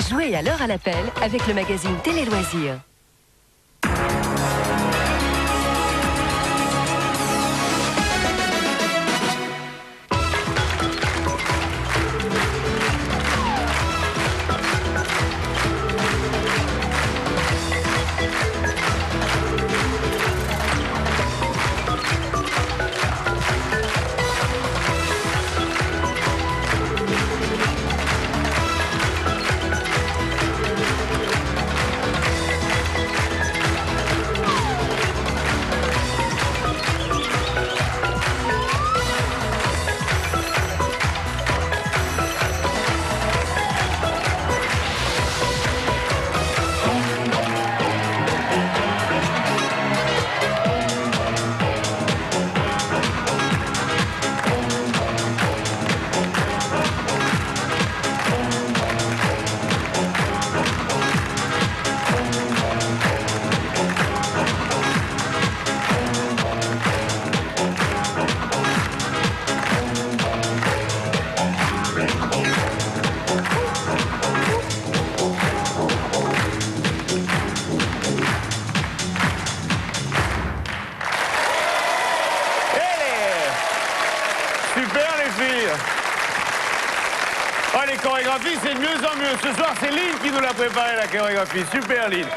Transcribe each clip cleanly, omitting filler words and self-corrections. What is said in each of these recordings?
Jouez à l'heure à l'appel avec le magazine Télé Loisirs. Oh, les chorégraphies, c'est de mieux en mieux. Ce soir, c'est Lynn qui nous l'a préparé, la chorégraphie. Super, Lynn.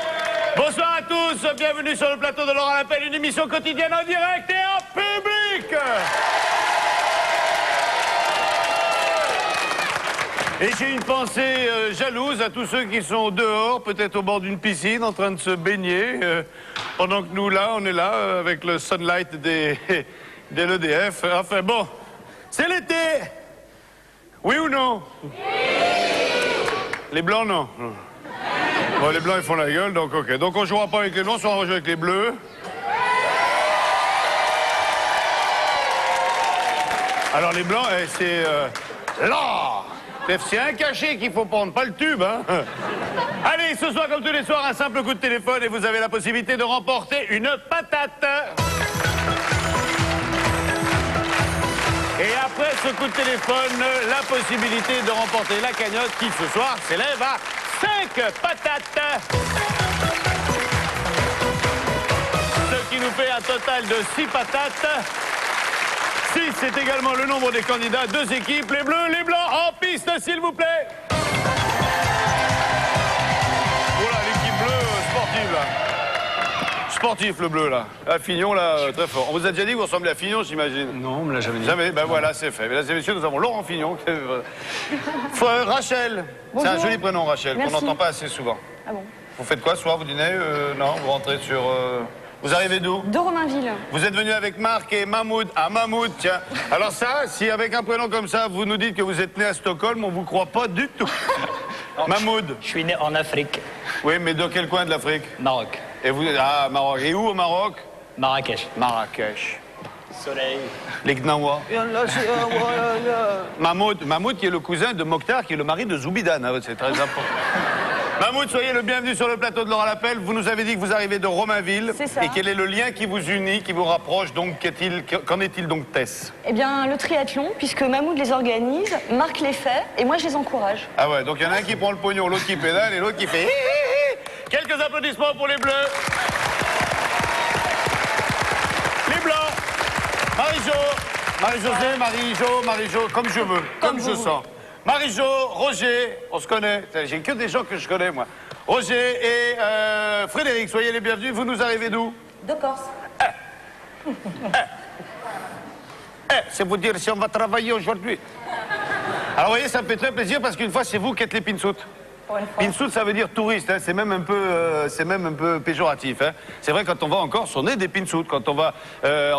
Bonsoir à tous, bienvenue sur le plateau de l'heure à l'appel, une émission quotidienne en direct et en public. Et j'ai une pensée jalouse à tous ceux qui sont dehors, peut-être au bord d'une piscine, en train de se baigner, pendant que nous, là, on est là, avec le sunlight de l'EDF. Enfin bon, c'est l'été. Oui ou non? Oui. Les blancs, non. Bon, les blancs, ils font la gueule, donc ok. Donc on ne jouera pas avec les blancs, soit on va jouer avec les bleus. Alors les blancs, c'est là. C'est un cachet qu'il faut prendre, pas le tube, hein. Allez, ce soir, comme tous les soirs, un simple coup de téléphone et vous avez la possibilité de remporter une patate. Et après ce coup de téléphone, la possibilité de remporter la cagnotte qui, ce soir, s'élève à 5 patates. Ce qui nous fait un total de 6 patates. 6, c'est également le nombre des candidats. 2 équipes, les bleus, les blancs, en piste, s'il vous plaît. Voilà, l'équipe bleue sportive, là. Sportif, le bleu, là. À Fignon, là, très fort. On vous a déjà dit que vous ressemblez à Fignon, j'imagine? Non, on me l'a jamais dit. Jamais, ben voilà, c'est fait. Mesdames et messieurs, nous avons Laurent Fignon. Rachel. C'est un joli prénom, Rachel, qu'on n'entend pas assez souvent. Ah bon? Vous faites quoi ce soir? Vous dînez? Non, vous rentrez sur... Vous arrivez d'où? De Romainville. Vous êtes venu avec Marc et Mahmoud. Ah, Mahmoud, tiens. Alors ça, si avec un prénom comme ça, vous nous dites que vous êtes né à Stockholm, on vous croit pas du tout. Mahmoud. Je suis né en Afrique, Oui, mais dans quel coin de l'Afrique? Maroc, Et vous... Ah, Maroc. Et où au Maroc? Marrakech. Marrakech. Soleil. Les Gnawa. Mahmoud qui est le cousin de Mokhtar, qui est le mari de Zoubidan. Ah, c'est très important. Mahmoud, soyez le bienvenu sur le plateau de l'heure à l'appel. Vous nous avez dit que vous arrivez de Romainville. C'est ça. Et quel est le lien qui vous unit, qui vous rapproche? Donc, qu'en est-il donc, Tess? Eh bien, le triathlon, puisque Mahmoud les organise, Marc les fait, et moi je les encourage. Ah ouais, donc il y en a un qui prend le pognon, l'autre qui pédale et l'autre qui fait... Quelques applaudissements pour les bleus. Les blancs. Marie-José, Marie-Jo, comme je veux, comme je sens. Marie-Jo, Roger, on se connaît. J'ai que des gens que je connais, moi. Roger et Frédéric, soyez les bienvenus. Vous nous arrivez d'où? De Corse. C'est vous dire si on va travailler aujourd'hui. Alors, vous voyez, ça me fait très plaisir parce qu'une fois, c'est vous qui êtes les pinsoutes. Pinsout, ça veut dire touriste, hein. C'est même un peu péjoratif. Hein. C'est vrai, quand on va en Corse, on est des pinsout. Quand on va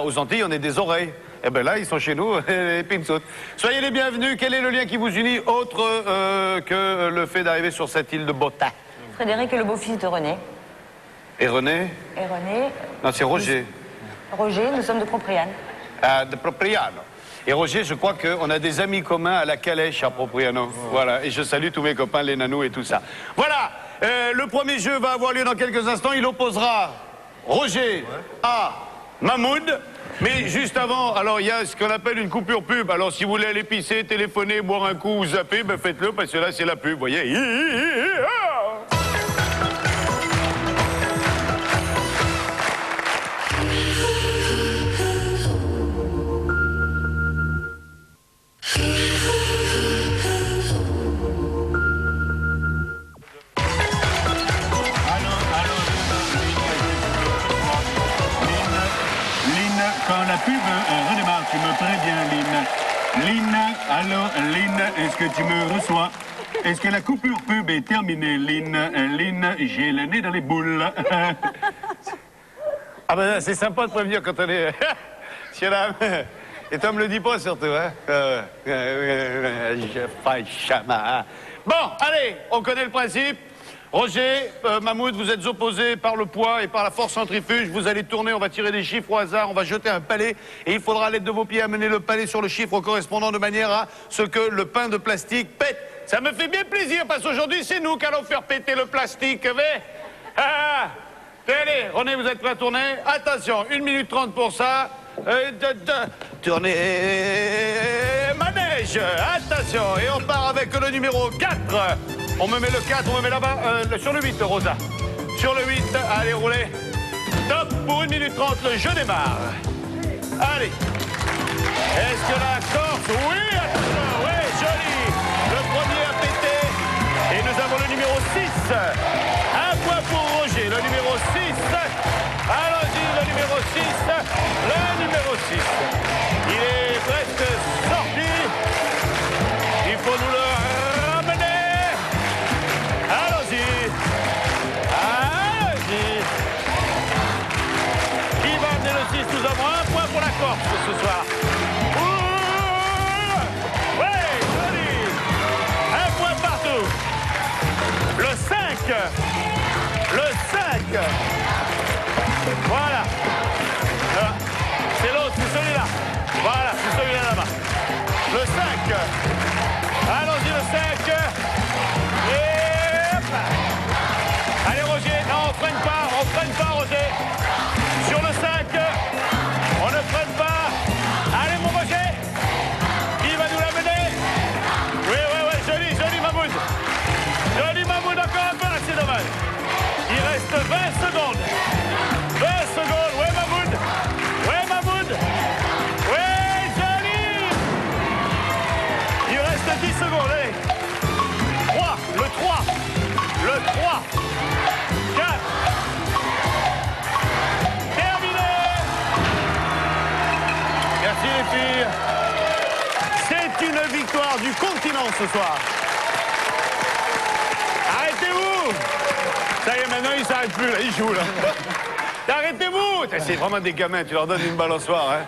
aux Antilles, on est des oreilles. Et bien là, ils sont chez nous, les pinsout. Soyez les bienvenus. Quel est le lien qui vous unit, autre que le fait d'arriver sur cette île de Bota? Frédéric est le beau-fils de René. Et René? Et René... Non, c'est Roger. Roger, nous sommes de Propriane. Ah, de Propriano. Et Roger, je crois qu'on a des amis communs à la calèche à Propriano. Voilà, et je salue tous mes copains, les nanous et tout ça. Voilà, le premier jeu va avoir lieu dans quelques instants. Il opposera Roger à Mahmoud. Mais juste avant, alors il y a ce qu'on appelle une coupure pub. Alors si vous voulez aller pisser, téléphoner, boire un coup ou zapper, ben faites-le parce que là c'est la pub, vous voyez. Quand la pub redémarre, tu me préviens, Lynn. Lynn, allô, Lynn, est-ce que tu me reçois? Est-ce que la coupure pub est terminée, Lynn? Lynn, j'ai le nez dans les boules. Ah ben c'est sympa de prévenir quand on est... Monsieur dame. Et toi me le dis pas surtout, hein. Je fais chama. Bon, allez, on connaît le principe. Roger, Mahmoud, vous êtes opposés par le poids et par la force centrifuge. Vous allez tourner, on va tirer des chiffres au hasard, on va jeter un palais et il faudra à l'aide de vos pieds amener le palais sur le chiffre correspondant de manière à ce que le pain de plastique pète. Ça me fait bien plaisir parce qu'aujourd'hui c'est nous qui allons faire péter le plastique. Mais... Allez, René, vous êtes prêt à tourner? Attention, 1 minute 30 pour ça. Tournez manège. Attention, et on part avec le numéro 4. On me met le 4, on me met là-bas, sur le 8, Rosa. Sur le 8, allez, roulez. Top, pour 1 minute 30, le jeu démarre. Allez. Est-ce que la Corse? Oui, attention, oui, joli. Le premier a pété. Et nous avons le numéro 6. Un point pour Roger, le numéro 6. Allons-y, le numéro 6. Le numéro 6. Il est presque sorti. Il faut nous le ramener. Allons-y. Allons-y. Qui va amener le 6? Nous avons un point pour la Corse ce soir. Oui, joli. Un point partout. Le 5. Le 5. Voilà. C'est l'autre, c'est celui-là. Voilà, c'est celui-là là-bas. Le 5. Allons-y, le 5. Et hop. Allez, Roger. Non, on freine pas, Roger. Sur le 5. On ne freine pas. Allez, mon Roger. Qui va nous l'amener? Oui, joli, joli, Mahmoud. Joli, Mahmoud, encore un peu, là, c'est dommage. Il reste 20 secondes. 20 secondes, ouais, Mahmoud. Ouais, Mahmoud. Ouais, joli. Il reste 10 secondes, allez. 3, le 3. Le 3. 4. Terminé. Merci les filles. C'est une victoire du continent ce soir. Arrêtez-vous. Ça y est, maintenant, ils ne s'arrêtent plus, là. Ils jouent, là. Arrêtez-vous. C'est vraiment des gamins, tu leur donnes une balançoire, hein.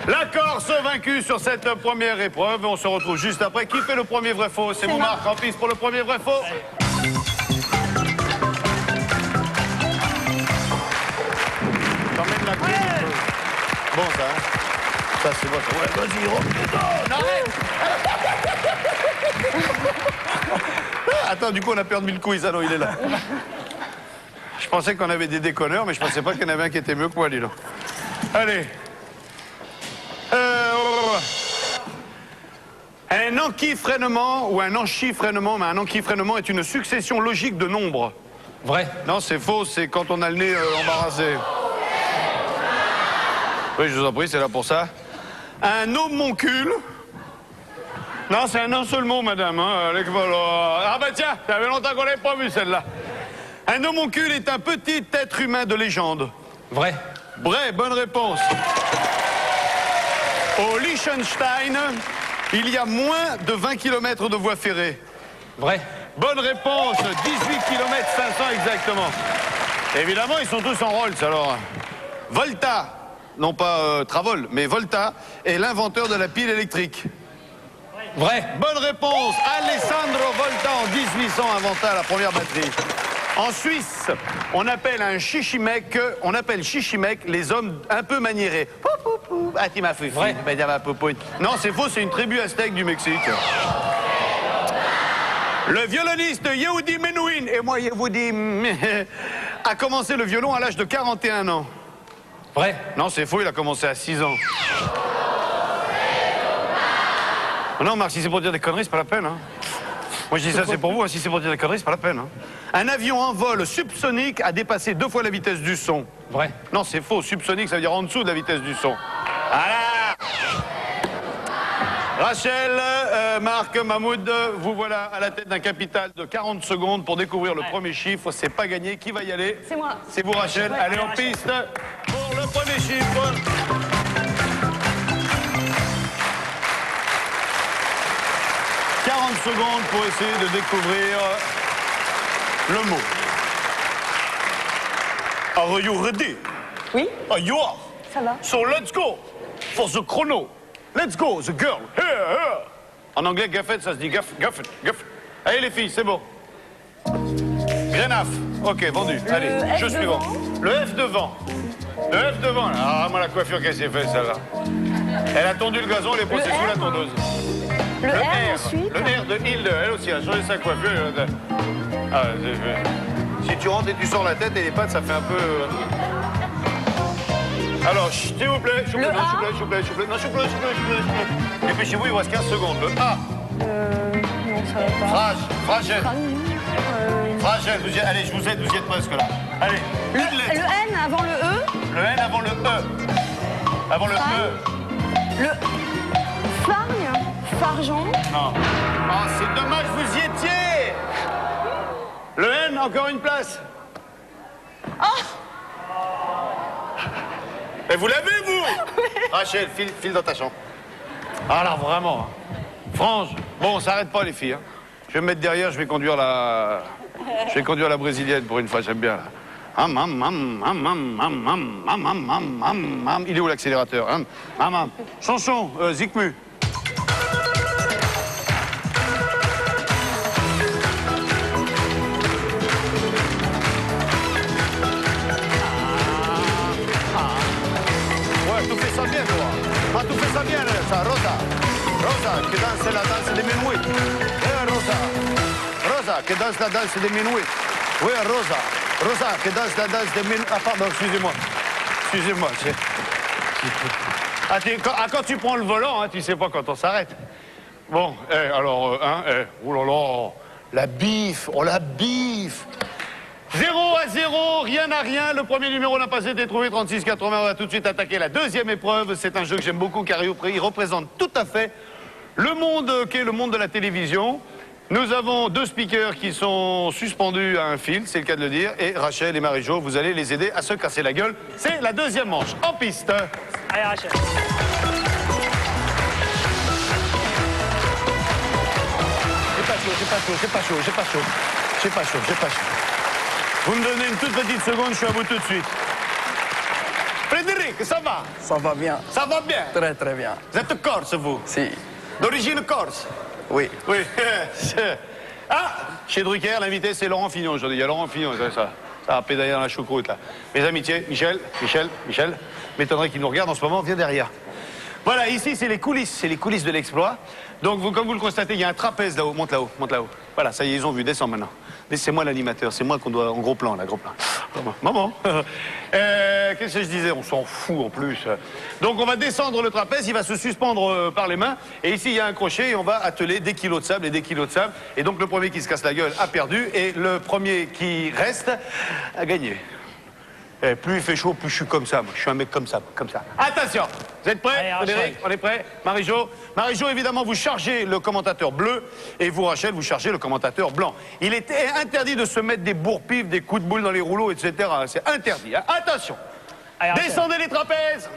La Corse vaincue sur cette première épreuve. On se retrouve juste après. Qui fait le premier vrai-faux? C'est vous, Marc, en piste pour le premier vrai-faux. T'emmènes la clé. Bon, ça, hein. Ça, c'est bon. Ouais, vas-y, non, arrête. Attends, du coup, on a perdu le quiz. Ah non, il est là. Je pensais qu'on avait des déconneurs, mais je pensais pas qu'il y en avait un qui était mieux que moi, dis donc. Allez. Un anchifrénement ou un anchifrénement, mais un anchifrénement est une succession logique de nombres. Vrai. Non, c'est faux, c'est quand on a le nez embarrassé. Oui, je vous en prie, c'est là pour ça. Un homoncule. Non, c'est un seul mot, madame. Hein. Ah ben tiens, ça fait longtemps qu'on n'avait pas vu celle-là. Un homoncule est un petit être humain de légende. Vrai. Vrai, bonne réponse. Au Liechtenstein, il y a moins de 20 km de voies ferrées. Vrai. Bonne réponse, 18 km 500 exactement. Évidemment, ils sont tous en Rolls, alors. Volta, non pas Travol, mais Volta, est l'inventeur de la pile électrique. Vrai. Bonne réponse, Alessandro Volta en 1800 inventa la première batterie. En Suisse, on appelle chichimec les hommes un peu maniérés. Ah, tu m'as fait Vrai. Non, c'est faux, c'est une tribu aztèque du Mexique. Le violoniste Yehudi Menuhin, et moi Yehudi, a commencé le violon à l'âge de 41 ans. Vrai. Non, c'est faux, il a commencé à 6 ans. Non, Marc, si c'est pour dire des conneries, c'est pas la peine. Hein. Moi, je dis ça, c'est pour vous. Hein. Si c'est pour dire des conneries, c'est pas la peine. Hein. Un avion en vol subsonique a dépassé 2 fois la vitesse du son. Vrai. Non, c'est faux. Subsonique, ça veut dire en dessous de la vitesse du son. Voilà. Rachel, Marc, Mahmoud, vous voilà à la tête d'un capital de 40 secondes pour découvrir le premier chiffre. C'est pas gagné. Qui va y aller? C'est moi. C'est vous, Rachel. Allez en piste pour le premier chiffre. Secondes pour essayer de découvrir le mot. Are you ready? Oui, Are you are? ça va. So let's go for the chrono. Let's go, the girl. Here, here. En anglais, gaffette, ça se dit gaffette, gaffette, gaffette. Allez les filles, c'est bon. Grenaf. Ok, vendu. Allez, F jeu suivant. Le F devant. Le F devant. Là. Ah, moi la coiffure qu'elle s'est faite, celle-là. Elle a tondu le gazon, elle est passée sous la tondeuse. Le R ensuite. Le R de Hilde, elle aussi a changé sa coiffure. Ah, si tu rentres et tu sors la tête et les pattes, ça fait un peu... Alors, s'il vous plaît, s'il vous plaît, non, s'il vous plaît, s'il vous plaît, non, s'il vous plaît, s'il vous plaît, s'il vous plaît, s'il vous plaît. Dépêchez-vous, il vous reste 15 secondes. Le A. Non, ça va pas. Fragile. Fragile, allez, je vous aide, vous y êtes presque là. Allez, Le une lettre. N avant le E. Le N avant le E. Avant le E. Le Fargne. Fargeon. Non. Oh, c'est dommage, vous y étiez. Le N, encore une place. Et vous l'avez, vous? Rachel, file dans ta chambre. Alors, vraiment. Hein. Frange. Bon, on s'arrête pas, les filles. Hein. Je vais me mettre derrière, je vais conduire la brésilienne pour une fois, j'aime bien. Là. Il est où l'accélérateur? Chanson, Zikmu. Ouais, tu fais ça bien, toi. Ah, tu fais ça bien, ça, Rosa. Rosa, qui danse la danse des minuit. Rosa. Rosa, qui danse la danse des minuit. Oui, Rosa. Rosa, qui danse la danse des minuit. Ah, pardon, excusez-moi. Excusez-moi. Quand tu prends le volant, hein, tu sais pas quand on s'arrête. Bon, alors, oh là là, la bif, oh la bif. 0-0, rien à rien. Le premier numéro n'a pas été trouvé, 36-80. On va tout de suite attaquer la deuxième épreuve. C'est un jeu que j'aime beaucoup car il représente tout à fait le monde qu'est le monde de la télévision. Nous avons 2 speakers qui sont suspendus à un fil, c'est le cas de le dire. Et Rachel et Marie-Jo, vous allez les aider à se casser la gueule. C'est la deuxième manche. En piste. Allez, Rachel. J'ai pas chaud. Vous me donnez une toute petite seconde, je suis à vous tout de suite. Frédéric, ça va? Ça va bien, Ça va bien? très très bien. Vous êtes corse, vous? Si, D'origine corse? oui. Oui. Ah, chez Drucker, l'invité, c'est Laurent Fignon aujourd'hui. Il y a Laurent Fignon, ça va pédailler dans la choucroute, là. Mes amitiés, Michel. M'étonnerait qu'il nous regarde en ce moment, viens derrière. Voilà, ici, c'est les coulisses de l'exploit. Donc, comme vous le constatez, il y a un trapèze là-haut. Monte là-haut. Voilà, ça y est, ils ont vu. Descends maintenant. Mais c'est moi l'animateur, c'est moi qu'on doit en gros plan, là, gros plan. Maman. Qu'est-ce que je disais? On s'en fout en plus. Donc on va descendre le trapèze, il va se suspendre par les mains. Et ici il y a un crochet et on va atteler des kilos de sable et des kilos de sable. Et donc le premier qui se casse la gueule a perdu et le premier qui reste a gagné. Et plus il fait chaud, plus je suis comme ça. Moi. Je suis un mec comme ça. Attention, vous êtes prêts? Allez, Frédéric, on est prêts? Marie-Jo, évidemment, vous chargez le commentateur bleu et vous, Rachel, vous chargez le commentateur blanc. Il était interdit de se mettre des bourre-pifs, des coups de boule dans les rouleaux, etc. C'est interdit. Hein. Attention, Allez, Rachel. descendez les trapèzes.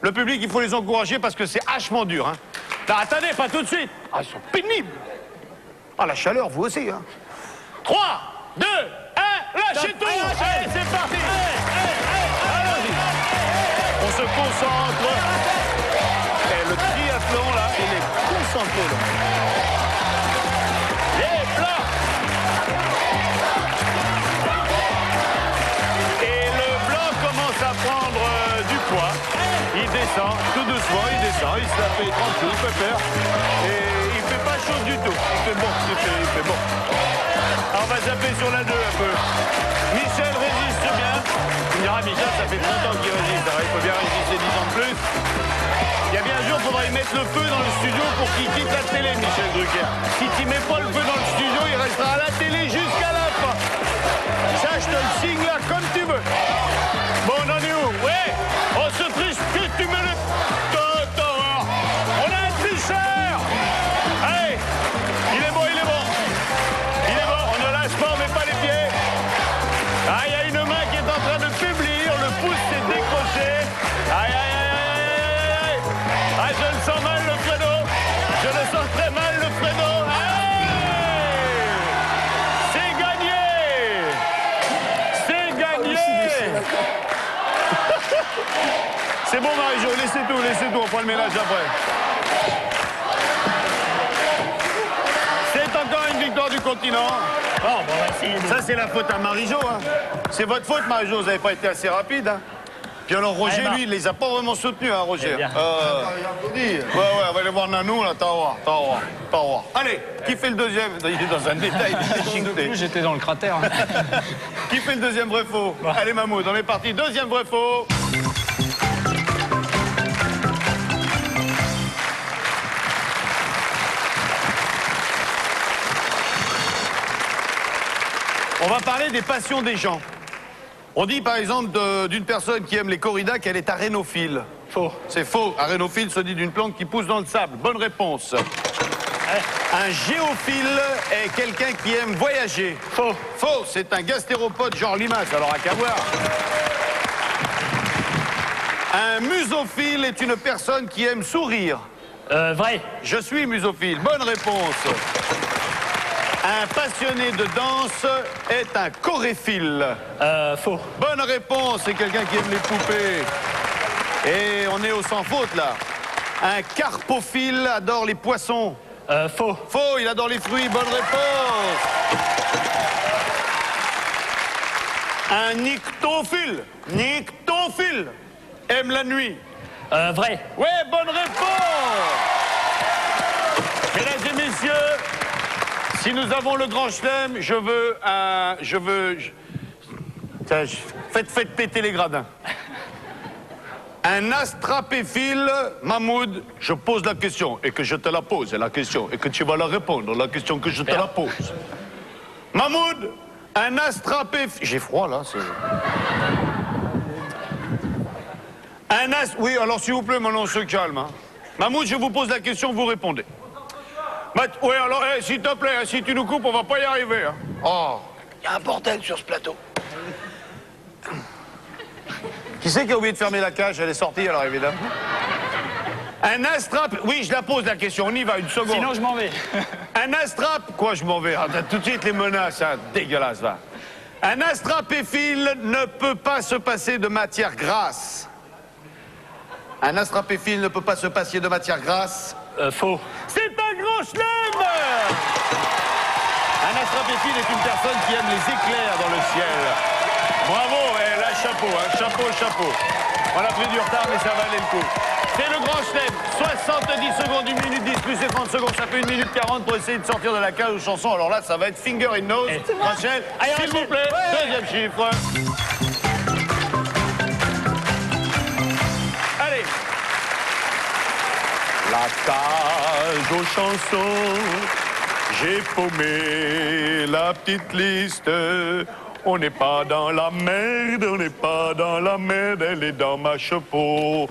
Le public, il faut les encourager parce que c'est hachement dur. Hein. Non, attendez, pas tout de suite. Ah, ils sont pénibles. Ah, la chaleur, vous aussi. Hein. 3, 2, 1, lâchez tout. Allez, c'est parti. Allons-y. On se concentre. Et le triathlon, là, il est concentré, là. Les blancs. Et le blanc commence à prendre du poids. Il descend, tout doucement, il se la fait tranquille, il fait peur. Et il fait pas chaud du tout. Il fait bon, il fait bon. Alors on va zapper sur la 2 un peu. Michel résiste bien. Il n'y aura Ah, Michel, ça fait 30 ans qu'il résiste. Alors, il peut bien résister 10 ans de plus. Il y a bien un jour, il faudra y mettre le feu dans le studio pour qu'il quitte la télé, Michel Drucker. Si tu mets pas le feu dans le studio, il restera à la télé jusqu'à la fin. Ça, je te le signe là, comme tu veux. Bon, on en est où? Ouais, on se triche plus, tu me le... On a un tricheur. Allez, il est bon, il est bon. Il est bon, on ne lâche pas, on met pas les pieds. Ah, il y a une main qui est en train de faiblir, le pouce s'est décroché. Aïe, aïe, aïe, aïe, aïe, aïe. Ah, je le sens mal, le Fredo. Je le sens très mal, le Fredo. Allez, c'est gagné. C'est gagné. C'est bon, Marie-Jo, laissez tout, on fera le ménage après. C'est encore une victoire du continent. Bon, on va essayer de... Ça, c'est la faute à Marie-Jo. Hein. C'est votre faute, Marie-Jo, vous n'avez pas été assez rapide. Hein. Puis alors, Roger, lui, il les a pas vraiment soutenus, hein, Roger. bien. Ouais, on va aller voir Nanou, là, t'as voir. Allez, qui fait le deuxième? Il est dans un détail, il est déchiqueté. J'étais dans le cratère. Qui fait le deuxième vrai-faux? Allez, Mahmoud, on est parti. Deuxième vrai-faux. On va parler des passions des gens. On dit par exemple d'une personne qui aime les corridas qu'elle est arénophile. Faux. C'est faux. Arénophile se dit d'une plante qui pousse dans le sable. Bonne réponse. Un géophile est quelqu'un qui aime voyager. Faux. Faux. C'est un gastéropode genre limace, alors à qu'à voir. Un musophile est une personne qui aime sourire. Vrai. Je suis musophile. Bonne réponse. Un passionné de danse est un choréphile. Faux. Bonne réponse, c'est quelqu'un qui aime les poupées. Et on est au sans faute, là. Un carpophile adore les poissons. Faux. Faux, il adore les fruits. Bonne réponse. Un nyctophile. Nyctophile aime la nuit. Vrai. Ouais, bonne réponse. Mesdames et messieurs, si nous avons le grand chelem, Faites péter les gradins. Un astrapéphile, Mahmoud, je pose la question et que je te la pose, la question, et que tu vas la répondre, la question que je te la pose. Mahmoud, un astrapéphile... J'ai froid, là, c'est... Oui, alors s'il vous plaît, maintenant on se calme. Hein. Mahmoud, je vous pose la question, vous répondez. Oui, alors, s'il te plaît, si tu nous coupes, on va pas y arriver. Hein. Oh, il y a un bordel sur ce plateau. Qui c'est qui a oublié de fermer la cage? Elle est sortie, alors, évidemment. Un astrap... Oui, je la pose, la question. On y va, une seconde. Sinon, je m'en vais. Un astrap... Quoi, je m'en vais? Ah, t'as tout de suite les menaces, hein. Dégueulasse, va. Un astrapéphile ne peut pas se passer de matière grasse. Un astrapéphile ne peut pas se passer de matière grasse. Faux. C'est un grand chelem! Un astrapéphile est une personne qui aime les éclairs dans le ciel. Bravo, là, chapeau, hein, chapeau. On a pris du retard, mais ça valait le coup. C'est le grand chelem. 70 secondes, 1 minute 10 plus et 30 secondes, ça fait 1 minute 40 pour essayer de sortir de la cage aux chansons. Alors là, ça va être finger in nose. Rachel, s'il vous plaît, deuxième chiffre. Allez. La cage aux chansons, j'ai paumé la petite liste. On n'est pas dans la merde, elle est dans ma chapeau.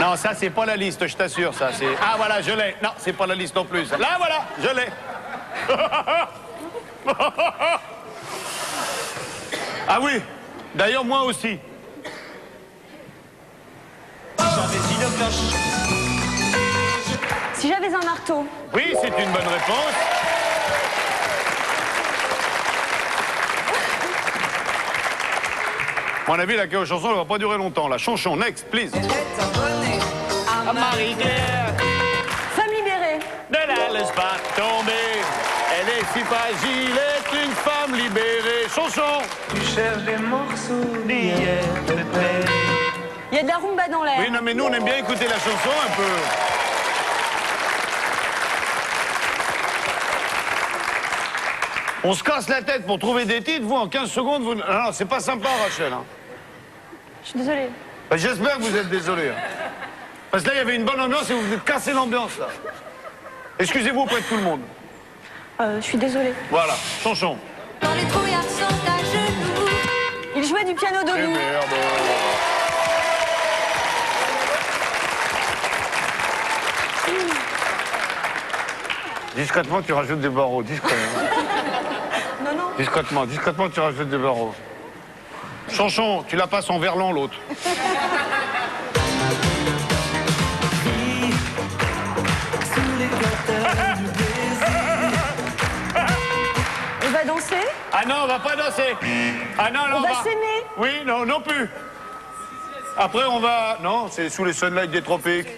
Non, ça, c'est pas la liste, je t'assure, ça, c'est... Ah, voilà, je l'ai. Non, c'est pas la liste non plus. Là, voilà, je l'ai. Ah oui, d'ailleurs, moi aussi. Si j'avais un marteau. Oui, c'est une bonne réponse. À mon avis, la cage aux chansons ne va pas durer longtemps. La chanson, next, please. À Marie-Claire, Femme libérée. ne la laisse pas tomber. Elle est si fragile, est une femme libérée. Chanson. Tu cherches des morceaux d'hier, peut-être. Il y a de la rumba dans l'air. Oui, non, mais nous, on aime bien écouter la chanson un peu. On se casse la tête pour trouver des titres, vous, en 15 secondes, vous... Non, c'est pas sympa, Rachel. Hein. Je suis désolée. Ben, j'espère que vous êtes désolé. Hein. Parce que là, il y avait une bonne ambiance et vous venez de casser l'ambiance, là. Excusez-vous auprès de tout le monde. Je suis désolée. Voilà, chanson. Quand les trouillards sont à genoux. Il jouait du piano Eh debout. merde. Discrètement, tu rajoutes des barreaux, discrètement. Non, non. Discrètement, discrètement, tu rajoutes des barreaux. Chanson, tu la passes en verlan, l'autre. On va danser. Ah non, on va pas danser. Ah non, là, On va s'aimer. Oui, non, non plus. Après, on va... Non, c'est sous les sunlights des tropiques.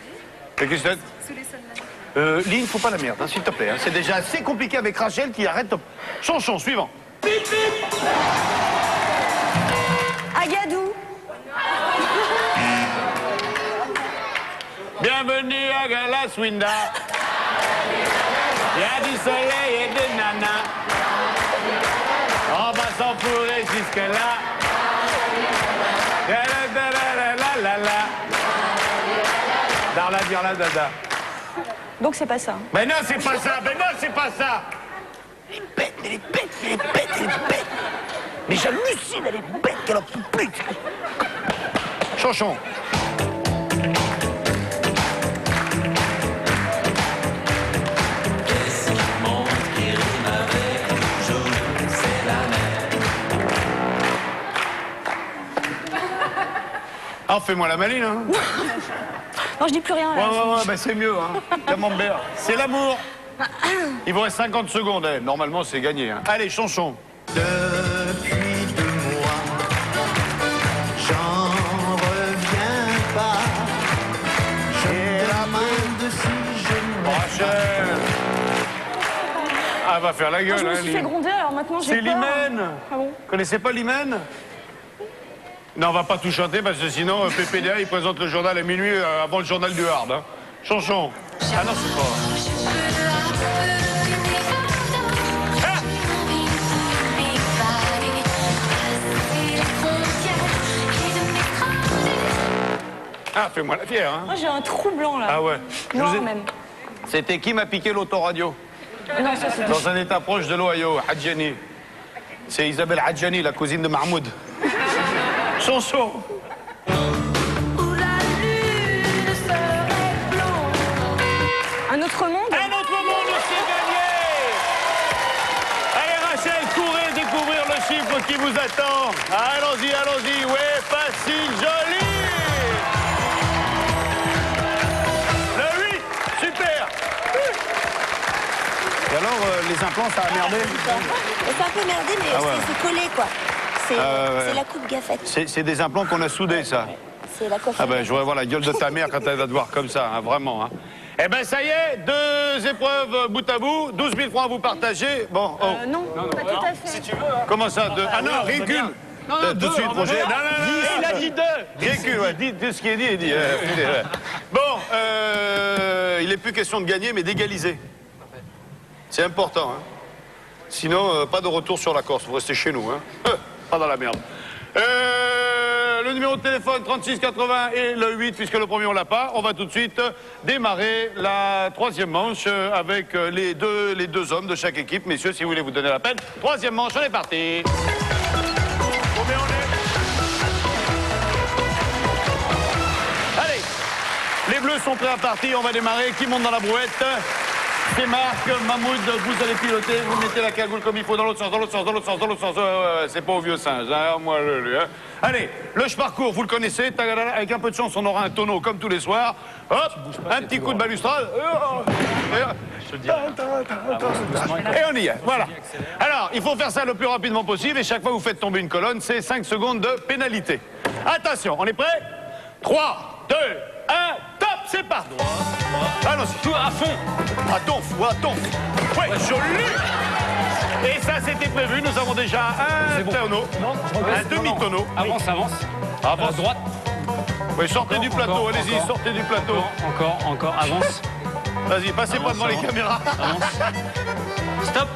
Et qu'est-ce que c'est? Sous les sunlights. Lynn, faut pas la merde, hein, s'il te plaît. Hein. C'est déjà assez compliqué avec Rachel qui arrête... Chanson, suivant. Agadou. Bienvenue à Galaswinda. Il y a du soleil et des nanas. On va s'enfourrer jusque-là. Darla, dirla, dada. Donc c'est pas ça. Mais non, c'est pas ça. Mais non, c'est pas ça. Elle est bête, elle est bête, elle est bête, elle est bête. Mais j'hallucine, elle est bête, qu'elle en peut plus. Chanson. Ah, fais-moi la maline, hein. Non, je dis plus rien là. Ouais, bah c'est mieux, hein. Camembert. C'est l'amour. Il vous reste 50 secondes, eh. Normalement, c'est gagné. Hein. Allez, chanson. Depuis 2 mois, j'en reviens pas. Je me demande si je ne Rachel. Ah, va faire la gueule, Je me hein, suis fait Lynn. gronder, alors maintenant j'ai C'est peur. l'hymen. Ah bon? Connaissez pas l'hymen? Non, on va pas tout chanter parce que sinon, PPDA, il présente le journal à minuit avant le journal du Hard. Hein. Chanson. Ah non, c'est pas... Ah, fais-moi la fière, hein. Moi j'ai un trou blanc là. Ah ouais. Je Noir vous ai- même. C'était qui m'a piqué l'autoradio? Non, ça c'est... Dans un état proche de l'Ohio, Hadjani. C'est Isabelle Hadjani, la cousine de Mahmoud. Chanson. Où la lune serait blonde. Un autre monde. Un autre monde aussi gagné. Allez Rachel, courez découvrir le chiffre qui vous attend. Allons-y, allons-y. Ouais, facile, joli. Le 8, super. Et alors, les implants, ça a merdé? C'est un peu merdé, mais Ah ouais. c'est collé, quoi. C'est ouais. c'est la coupe gaffette. C'est des implants qu'on a soudés, ça. C'est la coiffure. Ah ben, je voudrais voir la gueule de ta mère quand elle va te voir comme ça, hein, vraiment. Hein. Eh ben, ça y est, 2 épreuves bout à bout, 12 000 francs à vous partager. Bon, oh. Non, pas tout à fait. Comment ça, 2? Ah non, rien qu'une. Tout de suite, Roger. Non, non, non, Il a dit 2. rien qu'une, ouais. Dis ce qui est dit, est dit. Bon, il n'est plus question de gagner, mais d'égaliser. C'est important, hein. Sinon, pas de retour sur la Corse, vous restez chez nous, hein. Pas dans la merde. Le numéro de téléphone 3680 et le 8, puisque le premier on l'a pas. On va tout de suite démarrer la 3e manche avec les deux hommes de chaque équipe. Messieurs, si vous voulez vous donner la peine. 3e manche, on est parti. Combien on est? Allez, les bleus sont prêts à partir. On va démarrer. Qui monte dans la brouette? C'est Marc, Mahmoud, vous allez piloter, vous mettez la cagoule comme il faut dans l'autre sens, dans l'autre sens, dans l'autre sens, dans l'autre sens. C'est pas au vieux singe, hein, moi, hein. Allez, le parcours, vous le connaissez, avec un peu de chance, on aura un tonneau comme tous les soirs. Hop, un petit coup de balustrade. Et on y est, voilà. Alors, il faut faire ça le plus rapidement possible et chaque fois que vous faites tomber une colonne, c'est 5 secondes de pénalité. Attention, on est prêt? 3, 2, 1, top, c'est parti. Allons-y. Tout à fond. À donf, ou à donf. Ouais, joli. Et ça, c'était prévu. Nous avons déjà un tonneau, un demi-tonneau. Avance, avance. Avance. Droite. Oui, sortez du plateau, encore, allez-y, encore. sortez du plateau. Encore, avance. Vas-y, passez pas devant les caméras. Avance. Stop.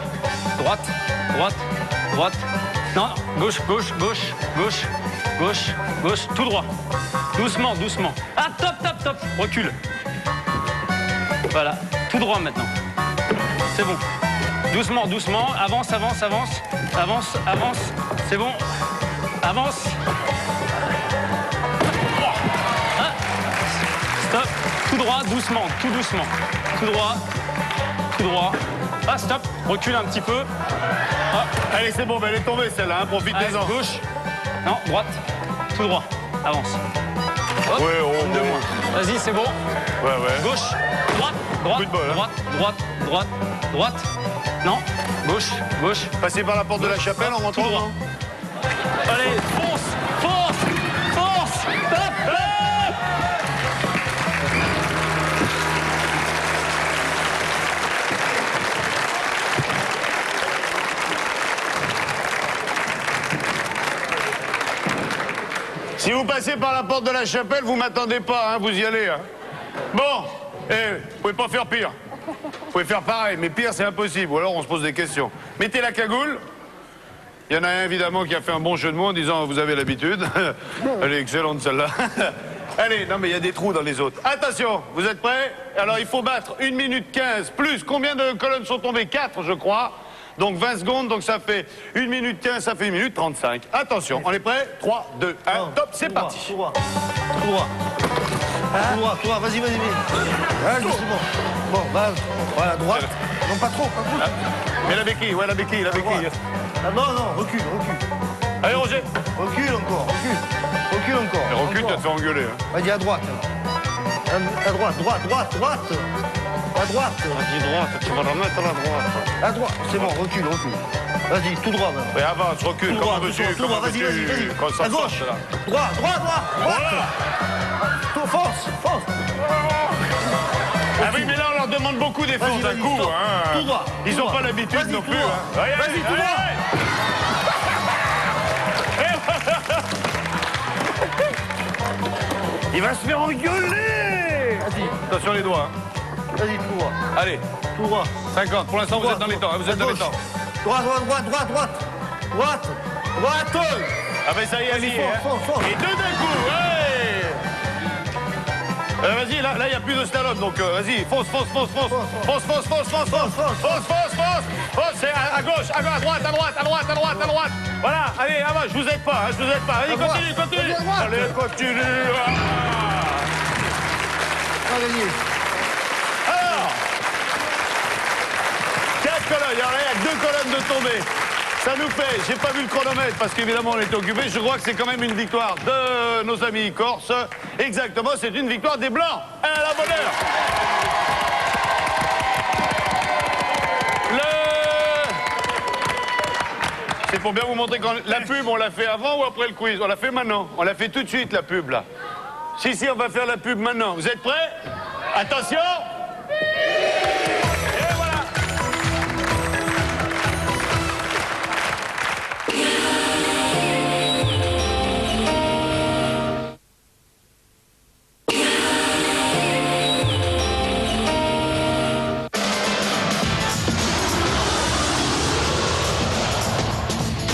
droite, droite, droite. Non, gauche, gauche, gauche, gauche, gauche, gauche, tout droit. Doucement, doucement. Ah, top, top, top. Recule. Voilà, tout droit maintenant. C'est bon. Doucement, doucement. Avance, avance, avance. Avance, avance. C'est bon. Avance. Ah. Stop. Tout droit, doucement, tout doucement. Tout droit. Tout droit. Ah, stop. Recule un petit peu. Ah. Allez, c'est bon, ben, elle est tombée celle-là, hein, profitez-en. Allez, gauche. Non, droite. Tout droit. Avance. Hop. Ouais, oh, Une de oh. moins. Vas-y, c'est bon. Ouais, ouais. Gauche. Droite. Droite. Coup de bol, hein. Droite. Droite. Droite. Droite. Non. Gauche. Gauche. Passez par la porte de la chapelle en rentrant. Tout droit. non Allez, fonce. Fonce. Fonce. Hop, hop. Si vous passez par la porte de la chapelle, vous m'attendez pas, hein, vous y allez. Hein. Bon, vous pouvez pas faire pire. Vous pouvez faire pareil, mais pire c'est impossible, ou alors on se pose des questions. Mettez la cagoule. Il y en a un évidemment qui a fait un bon jeu de mots en disant vous avez l'habitude. Elle est excellente celle-là. Allez, non mais il y a des trous dans les autres. Attention, vous êtes prêts? Alors il faut battre 1 minute 15 plus. Combien de colonnes sont tombées? 4 je crois. Donc 20 secondes, donc ça fait 1 minute 15, ça fait 1 minute 35. Attention, on est prêts? 3, 2, 1, top, c'est parti. Tout droit. Tout droit. Tout droit, vas-y, vas-y, vas-y. Allez, c'est bon. Bon, bah, voilà, droite. Non, pas trop, pas trop. Mais la béquille, ouais, la béquille, la béquille. Ah non, non, recule, recule. Allez, Roger. Recule encore, recule. Recule encore. Et recule, encore. t'as te fait engueuler. Hein. Vas-y, à droite. À droite, droite, droite, droite. À droite. Vas-y, droite, tu vas la mettre à la droite. À droite, c'est bon, recule, recule. Vas-y, tout droit maintenant. Mais avance, recule, Tout droit, comment veux-tu, tout droit, vas-y, vas-y, vas-y. quand ça À gauche. sorte, là. Droit, droit, droit, droite. Voilà. Tout, force, force. Ah oui, mais là, on leur demande beaucoup d'efforts Vas-y, d'un vas-y, coup. stop. Hein. Tout droit, Ils tout n'ont droit. pas l'habitude Vas-y, non tout plus. droit. Hein. Allez, Vas-y, allez, tout allez, droit. allez. Il va se faire engueuler. Vas-y, Attention les doigts. Hein. vas-y, tout droit. Allez, Tout droit. 50. Pour l'instant, vous êtes dans les temps. Hein. Vous êtes dans les temps. Droite, droite, droite, droite, droite. Droite, droite. Ah ben ça y est, Vas-y, allez. fonce, Hein. fonce, fonce. Et deux d'un coup. Ouais. Vas-y, là, il n'y a plus de slalom, donc vas-y, fonce, fonce, fonce, fonce, fonce, fonce, fonce, fonce, fonce, fonce, fonce, fonce, c'est à gauche, à droite, à droite, à droite, à droite, à droite. Voilà, allez, avance, je vous aide pas, je vous aide pas. Allez, continue, continue. Allez, continue. Alors, 4 colonnes, il y a 2 colonnes de tombée. Ça nous fait, j'ai pas vu le chronomètre parce qu'évidemment on était occupé, je crois que c'est quand même une victoire de nos amis corses. Exactement, c'est une victoire des Blancs. À la bonne heure. C'est pour bien vous montrer quand la pub, on l'a fait avant ou après le quiz? On l'a fait maintenant. On l'a fait tout de suite la pub là. Si, on va faire la pub maintenant. Vous êtes prêts? Attention! Et voilà!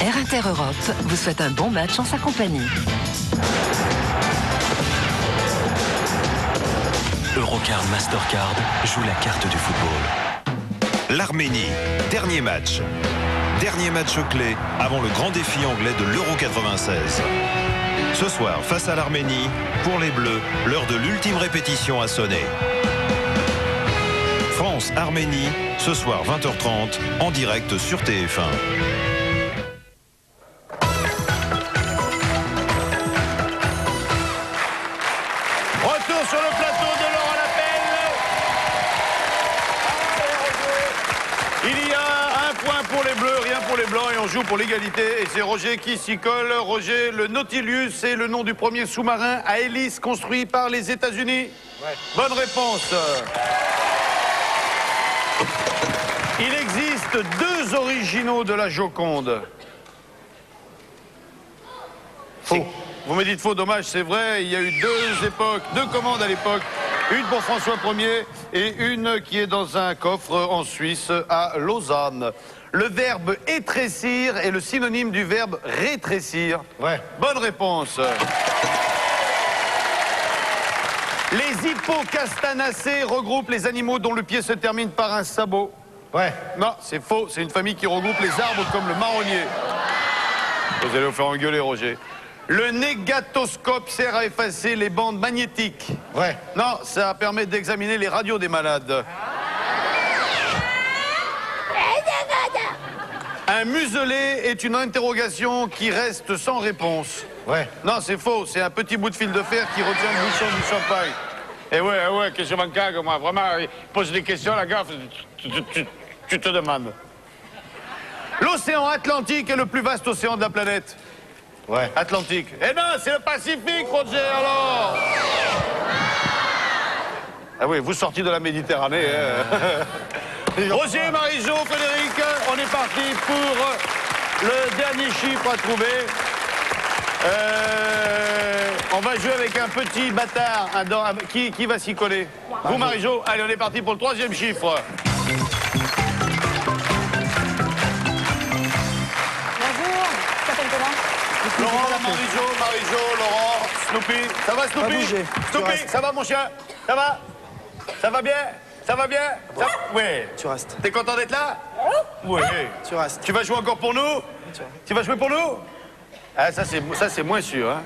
Air Inter Europe vous souhaite un bon match en sa compagnie. Eurocard Mastercard joue la carte du football. L'Arménie, dernier match. Dernier match clé avant le grand défi anglais de l'Euro 96. Ce soir, face à l'Arménie, pour les Bleus, l'heure de l'ultime répétition a sonné. France-Arménie, ce soir 20h30, en direct sur TF1. Retour sur le plateau de l'Or à l'appel. Il y a un point pour les Bleus, rien pour les Blancs et on joue pour l'égalité. Et c'est Roger qui s'y colle. Roger, le Nautilus, c'est le nom du premier sous-marin à hélice construit par les États-Unis. Ouais. Bonne réponse. Il existe 2 originaux de la Joconde. Faux. Vous me dites faux, dommage, c'est vrai. Il y a eu 2 époques, 2 commandes à l'époque. Une pour François Ier et une qui est dans un coffre en Suisse à Lausanne. Le verbe étrécir est le synonyme du verbe rétrécir. Ouais. Bonne réponse. Les hippocastanacées regroupent les animaux dont le pied se termine par un sabot. Ouais. Non, c'est faux. C'est une famille qui regroupe les arbres comme le marronnier. Vous allez vous faire engueuler, Roger. Le négatoscope sert à effacer les bandes magnétiques. Ouais. Non, ça permet d'examiner les radios des malades. Un muselet est une interrogation qui reste sans réponse. Ouais. Non, c'est faux. C'est un petit bout de fil de fer qui retient le bouchon du champagne. Eh ouais, que je m'en cague, moi. Vraiment, il pose des questions, la gaffe, tu te demandes. L'océan Atlantique est le plus vaste océan de la planète. Ouais. Atlantique. Eh non, c'est le Pacifique, Roger, alors. Ah oui, vous sortez de la Méditerranée. Hein. Roger, Marie-Jo, Frédéric, on est parti pour le dernier chiffre à trouver. On va jouer avec un petit bâtard. Qui va s'y coller? Vous, Marie-Jo? Allez, on est parti pour le troisième chiffre. Bonjour, tu t'appelles comment? Laurent, Marie-Jo, Laurent, Snoopy. Ça va, Snoopy? Pas bouger. Tu Snoopy, restes. ça va, mon chien? Ça va? Ça va bien? Ça va bien? Oui. Tu restes. T'es content d'être là? Oui. Tu restes. Tu vas jouer encore pour nous? Tu vas jouer pour nous? Ah, ça c'est moins sûr, hein.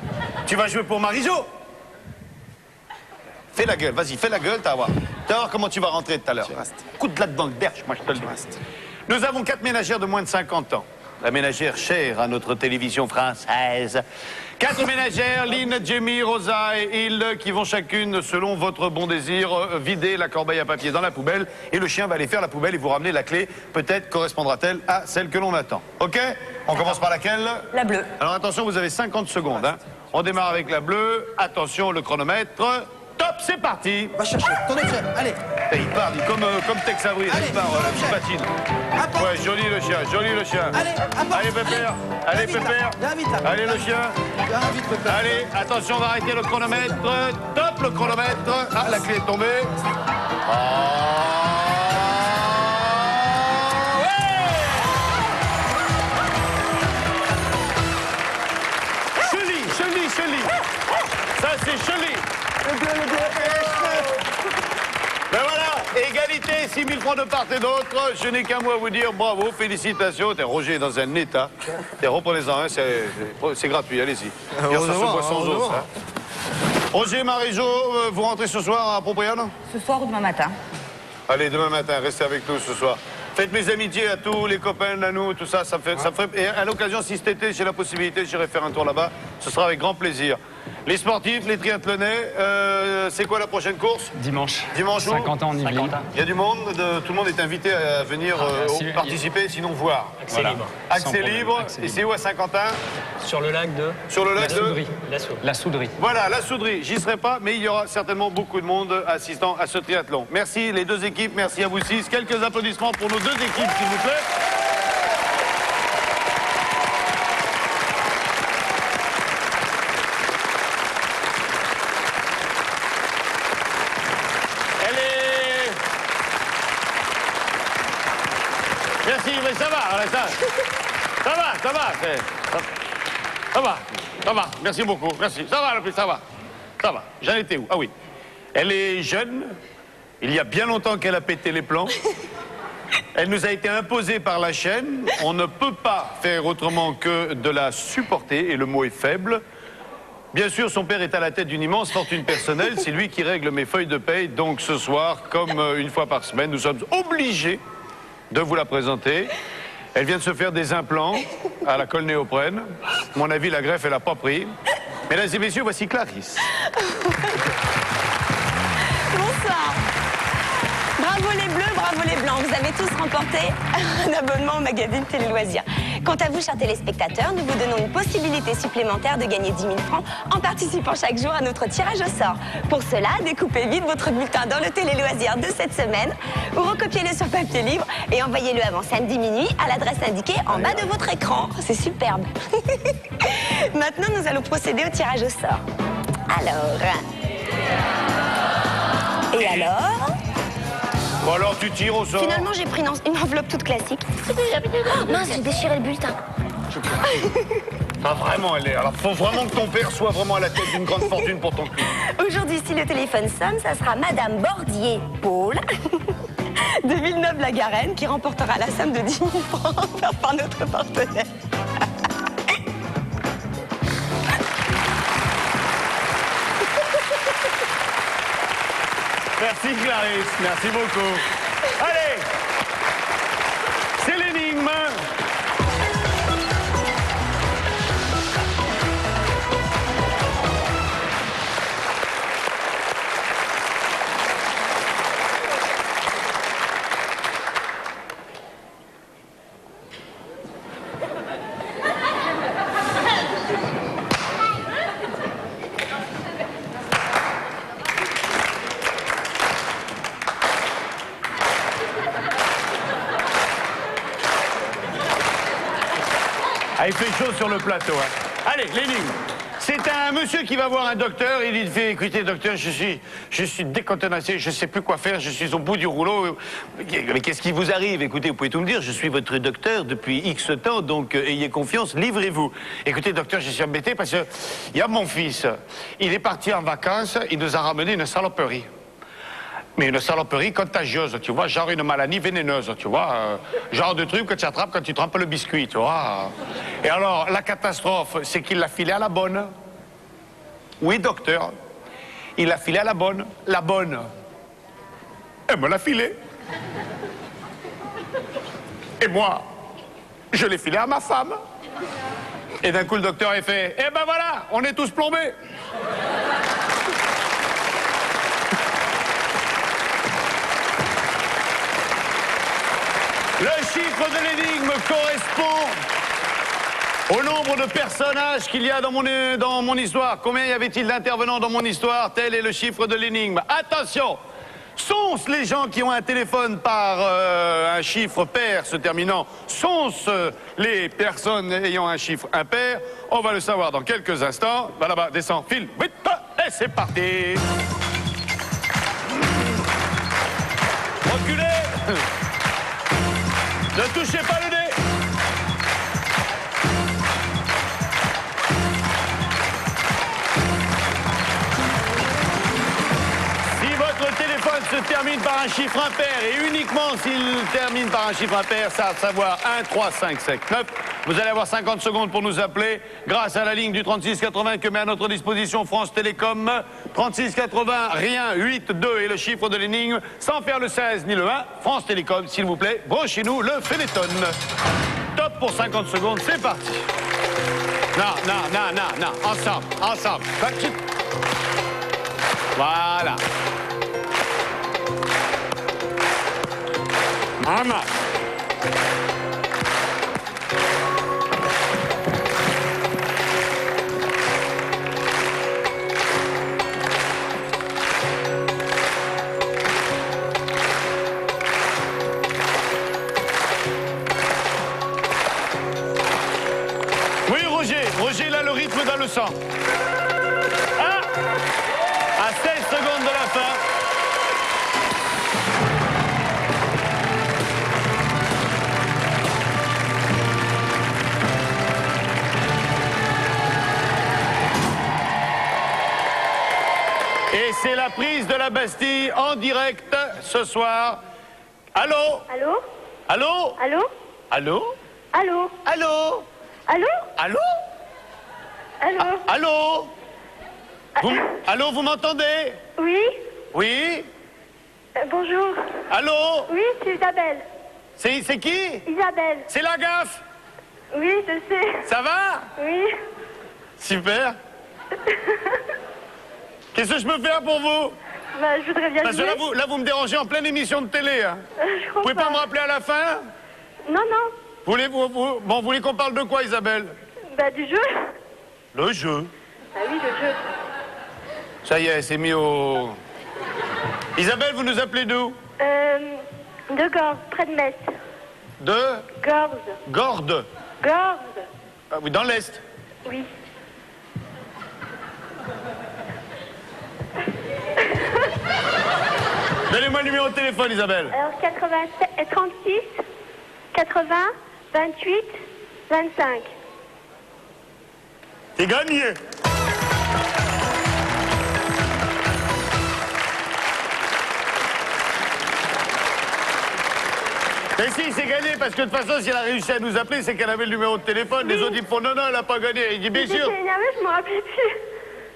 Tu vas jouer pour Marie-Jo? Fais la gueule, vas-y, fais la gueule, t'as voir. Tu vas voir comment tu vas rentrer tout à l'heure. Tu restes. Coup de latte dans le berge, moi je te le dis. restes. Nous avons 4 ménagères de moins de 50 ans. La ménagère chère à notre télévision française. 4 ménagères, Lynn, Jamie, Rosa et Hilde, qui vont chacune, selon votre bon désir, vider la corbeille à papier dans la poubelle. Et le chien va aller faire la poubelle et vous ramener la clé. Peut-être correspondra-t-elle à celle que l'on attend. OK? On commence par laquelle? La bleue. Alors attention, vous avez 50 secondes. Hein. On démarre avec la bleue. Attention, le chronomètre. Top, c'est parti. Va chercher ton objet. Allez. Et il part, comme Tex Avery, Allez, il part, ton il objet. patine. Apporte. Ouais, joli le chien, joli le chien. Allez, apporte. Allez, Pépère. Allez, Viens vite, là. Pépère. Viens vite, là. Allez, le chien. Viens vite, Pépère. Allez, attention, on va arrêter le chronomètre. Top, le chronomètre. Ah, la clé est tombée. Chélie. Ça, c'est Chélie. Ben voilà, égalité, 6 000 francs de part et d'autre. Je n'ai qu'un mot à vous dire, bravo, félicitations. Roger est dans un état. Reprenez-en, hein, c'est gratuit, allez-y. Hier, ça se boit sans os. Hein. Roger, Marie-Jo, vous rentrez ce soir à Propriane? Ce soir ou demain matin? Allez, demain matin, restez avec nous ce soir. Faites mes amitiés à tous les copains, à nous, tout ça, ça me ferait... Et à l'occasion, si cet été, j'ai la possibilité, j'irai faire un tour là-bas. Ce sera avec grand plaisir. Les sportifs, les triathlonnais, c'est quoi la prochaine course? Dimanche. Dimanche où? 50 ans en Yvelines. Il y a du monde, tout le monde est invité à venir participer, sinon voir. Accès libre. Accès Sans problème, libre. accès Et libre. c'est où à Saint-Quentin? Sur le lac de... Sur le lac de... La Soudrie. Voilà, la souderie. J'y serai pas, mais il y aura certainement beaucoup de monde assistant à ce triathlon. Merci les deux équipes, merci à vous 6. Quelques applaudissements pour nos deux équipes, s'il vous plaît. Elle est... Merci, mais ça va, voilà, ça va. Ça va, merci beaucoup, merci. Ça va. J'en étais où? Ah oui. Elle est jeune, il y a bien longtemps qu'elle a pété les plombs. Elle nous a été imposée par la chaîne. On ne peut pas faire autrement que de la supporter, et le mot est faible. Bien sûr, son père est à la tête d'une immense fortune personnelle. C'est lui qui règle mes feuilles de paye. Donc ce soir, comme une fois par semaine, nous sommes obligés de vous la présenter. Elle vient de se faire des implants à la colle néoprène. À mon avis, la greffe, elle n'a pas pris. Mesdames et messieurs, voici Clarisse. Bonsoir. Bravo les bleus, bravo les blancs. Vous avez tous remporté un abonnement au magazine Télé Loisirs. Quant à vous, chers téléspectateurs, nous vous donnons une possibilité supplémentaire de gagner 10 000 francs en participant chaque jour à notre tirage au sort. Pour cela, découpez vite votre bulletin dans le Télé Loisirs de cette semaine, ou recopiez-le sur papier libre et envoyez-le avant samedi minuit à l'adresse indiquée en bas de votre écran. C'est superbe. Maintenant, nous allons procéder au tirage au sort. Alors... Et alors? Bon alors tu tires au sort. Finalement, j'ai pris une enveloppe toute classique. Oh, mince, j'ai déchiré le bulletin. Ah vraiment, elle est. Alors faut vraiment que ton père soit vraiment à la tête d'une grande fortune pour ton cul. Aujourd'hui, si le téléphone sonne, ça sera Madame Bordier-Paul de Villeneuve-la-Garenne qui remportera la somme de 10 000 francs offerte par notre partenaire. Merci Clarisse, merci beaucoup. Allez, c'est l'énigme. Ah, il fait chaud sur le plateau. Hein. Allez, l'énigme. C'est un monsieur qui va voir un docteur. Il lui fait, écoutez, docteur, je suis décontenancé, je ne sais plus quoi faire, je suis au bout du rouleau. Mais qu'est-ce qui vous arrive? Écoutez, vous pouvez tout me dire, je suis votre docteur depuis X temps, donc ayez confiance, livrez-vous. Écoutez, docteur, je suis embêté parce que il y a mon fils. Il est parti en vacances, il nous a ramené une saloperie. Mais une saloperie contagieuse, tu vois, genre une maladie vénéneuse, tu vois, genre de truc que tu attrapes quand tu trempes le biscuit, tu vois. Et alors, la catastrophe, c'est qu'il l'a filé à la bonne. Oui, docteur, il l'a filé à la bonne. La bonne, elle me l'a filé. Et moi, je l'ai filé à ma femme. Et d'un coup, le docteur a fait, eh ben voilà, on est tous plombés. Le chiffre de l'énigme correspond au nombre de personnages qu'il y a dans mon histoire. Combien y avait-il d'intervenants dans mon histoire? Tel est le chiffre de l'énigme. Attention! Sont-ce les gens qui ont un téléphone par un chiffre pair se terminant? Sont-ce les personnes ayant un chiffre impair? On va le savoir dans quelques instants. Va là-bas, descends, file, vite, et c'est parti! Reculez! Ne touchez pas le nez. Si votre téléphone se termine par un chiffre impair, et uniquement s'il termine par un chiffre impair, ça à savoir 1, 3, 5, 7, 9, vous allez avoir 50 secondes pour nous appeler grâce à la ligne du 3680 que met à notre disposition France Télécom. 3680, rien, 8, 2 et le chiffre de l'énigme, sans faire le 16 ni le 1. France Télécom, s'il vous plaît, branchez-nous le Phénéton. Top pour 50 secondes, c'est parti. Non, ensemble. Voilà. Maman. Roger, là, le rythme dans le sang. Ah, à 16 secondes de la fin. Et c'est la prise de la Bastille en direct ce soir. Allô? Allô? Allô? Allô? Allô? Allô? Allô? Allô? Allô? Allô? Allô? Allô, vous m'entendez? Oui? Oui? Bonjour. Allô? Oui, c'est Isabelle. C'est qui? Isabelle. C'est la gaffe? Oui, je sais. Ça va? Oui. Super. Qu'est-ce que je peux faire pour vous? Bah, je voudrais bien Parce que jouer. là, vous me dérangez en pleine émission de télé. Hein. Je Vous crois pouvez pas me rappeler à la fin? Non, non. Vous voulez qu'on parle de quoi, Isabelle? Bah, du jeu. Le jeu. Ah oui, le jeu. Ça y est, c'est mis au... Isabelle, vous nous appelez d'où? De Gordes, près de Metz. De? Gordes. Gordes. Gordes. Ah, oui, dans l'Est. Oui. Donnez-moi le numéro de téléphone, Isabelle. Alors 36, 80, 28, 25. C'est gagné. Mais si, c'est gagné, parce que de toute façon, si elle a réussi à nous appeler, c'est qu'elle avait le numéro de téléphone. Les autres, ils font non, non, elle n'a pas gagné. Il dit, bien sûr. J'étais énervée, je me rappelais plus.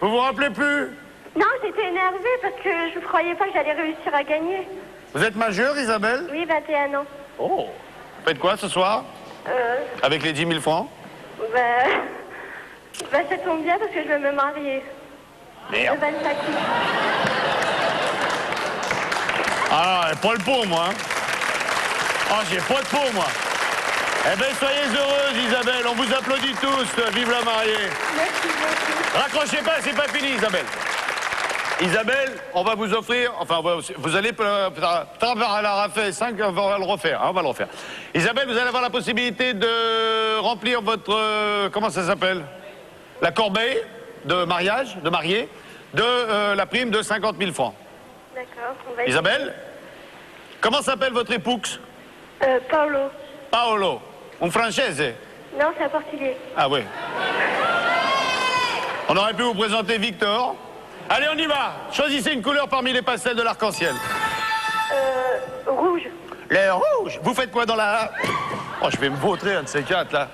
Vous vous rappelez plus? Non, j'étais énervée parce que je ne croyais pas que j'allais réussir à gagner. Vous êtes majeure, Isabelle? Oui, 21 ans. Oh. Vous faites quoi ce soir? Avec les 10 000 francs? Ça tombe bien parce que je vais me marier. Merde. Le 25 août. Ah, pas le pot, moi. Hein. Ah, j'ai pas de pot, moi. Eh bien, soyez heureuse, Isabelle. On vous applaudit tous. Vive la mariée. Merci beaucoup. Raccrochez pas, c'est pas fini, Isabelle. Isabelle, on va vous offrir, enfin, vous allez, elle a fait 5, on va le refaire, hein, on va le refaire. Isabelle, vous allez avoir la possibilité de remplir votre, comment ça s'appelle? La corbeille de mariage, de mariée, de la prime de 50 000 francs. D'accord, on va Isabelle, comment s'appelle votre époux? Paolo. Paolo. Un française? Non, c'est un portugais. Ah oui. On aurait pu vous présenter Victor. Allez, on y va. Choisissez une couleur parmi les pastels de l'arc-en-ciel. Rouge. Le rouge. Vous faites quoi dans la... Oh, je vais me vautrer un de ces quatre, là.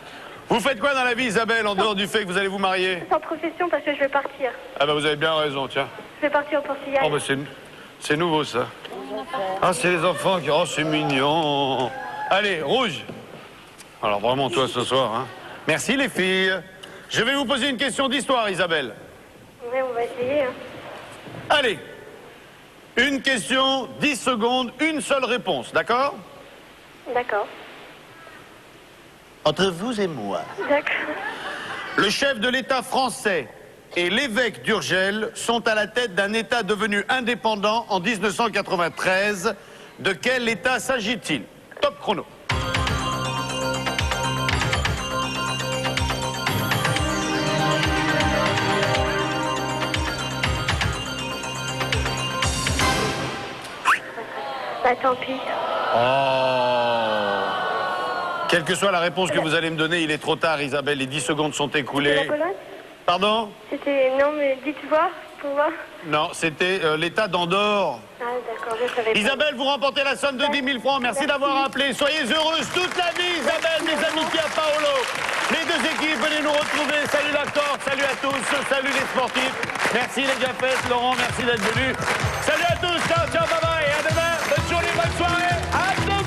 Vous faites quoi dans la vie, Isabelle, en dehors du fait que vous allez vous marier? Sans profession parce que je vais partir. Ah ben, vous avez bien raison, tiens. Je vais partir au Portugal. Oh, ben, c'est nouveau, ça. Ah, c'est les enfants qui... Oh, c'est mignon. Allez, rouge. Alors, vraiment, toi, ce soir, hein. Merci, les filles. Je vais vous poser une question d'histoire, Isabelle. Oui, on va essayer. Hein. Allez. Une question, 10 secondes, une seule réponse, d'accord? D'accord. Entre vous et moi. D'accord. Le chef de l'État français et l'évêque d'Urgell sont à la tête d'un État devenu indépendant en 1993. De quel État s'agit-il? Top chrono. Bah tant pis. Oh. Quelle que soit la réponse que vous allez me donner, il est trop tard, Isabelle. Les 10 secondes sont C'était écoulées. la Pologne? Pardon? C'était... Non, mais dites voir, pour voir. Non, c'était l'État d'Andorre. Ah d'accord, je savais pas. Isabelle, vous remportez la somme de 10 000 francs. Merci d'avoir appelé. Soyez heureuse toute la vie, Isabelle, mes amitiés à Paolo. Les deux équipes, venez nous retrouver. Salut l'accord, salut à tous, salut les sportifs. Merci les gaffettes, Laurent, merci d'être venu. Salut à tous, ciao, ciao, bye bye. Et à demain, bonne journée, bonne soirée. À demain.